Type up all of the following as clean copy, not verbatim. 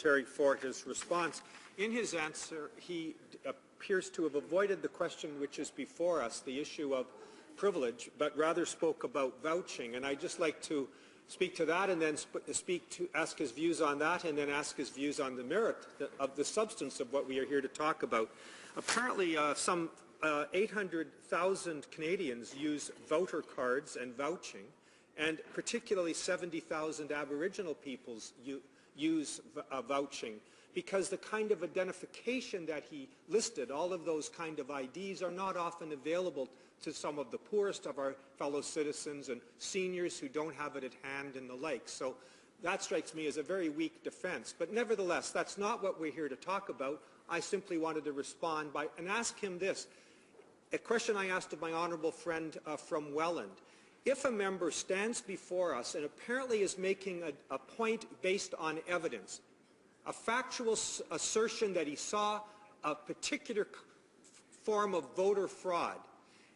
Parliamentary for his response. In his answer, he appears to have avoided the question which is before us, the issue of privilege, but rather spoke about vouching. And I'd just like to speak to that and then ask his views on that and then ask his views on the merit of the substance of what we are here to talk about. Apparently, some 800,000 Canadians use voter cards and vouching, and particularly 70,000 Aboriginal peoples use vouching, because the kind of identification that he listed, all of those kind of IDs, are not often available to some of the poorest of our fellow citizens and seniors who don't have it at hand and the like. So that strikes me as a very weak defense. But nevertheless, that's not what we're here to talk about. I simply wanted to respond and ask him this, a question I asked of my honourable friend from Welland. If a member stands before us and apparently is making a point based on evidence, a factual assertion that he saw a particular form of voter fraud,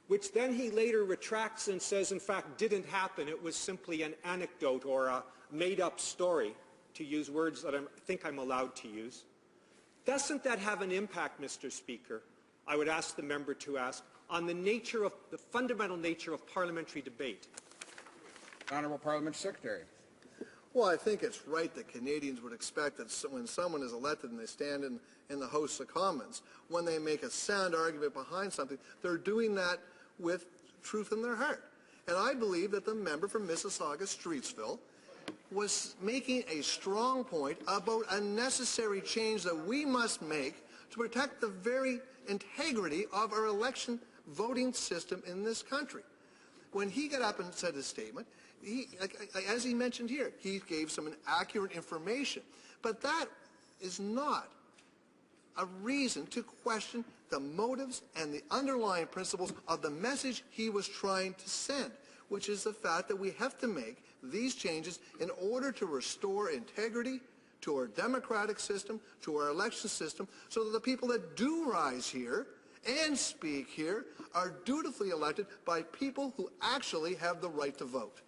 which then he later retracts and says, in fact, didn't happen, it was simply an anecdote or a made-up story, to use words that I think I'm allowed to use, doesn't that have an impact, Mr. Speaker, I would ask the member to ask, on the fundamental nature of parliamentary debate? Honourable Parliamentary Secretary. Well, I think it's right that Canadians would expect that when someone is elected and they stand in the House of Commons, when they make a sound argument behind something, they're doing that with truth in their heart. And I believe that the member from Mississauga-Streetsville was making a strong point about a necessary change that we must make to protect the very integrity of our election voting system in this country. When he got up and said his statement, as he mentioned here, he gave some inaccurate information. But that is not a reason to question the motives and the underlying principles of the message he was trying to send, which is the fact that we have to make these changes in order to restore integrity to our democratic system, to our election system, so that the people that do rise here and speak here are dutifully elected by people who actually have the right to vote.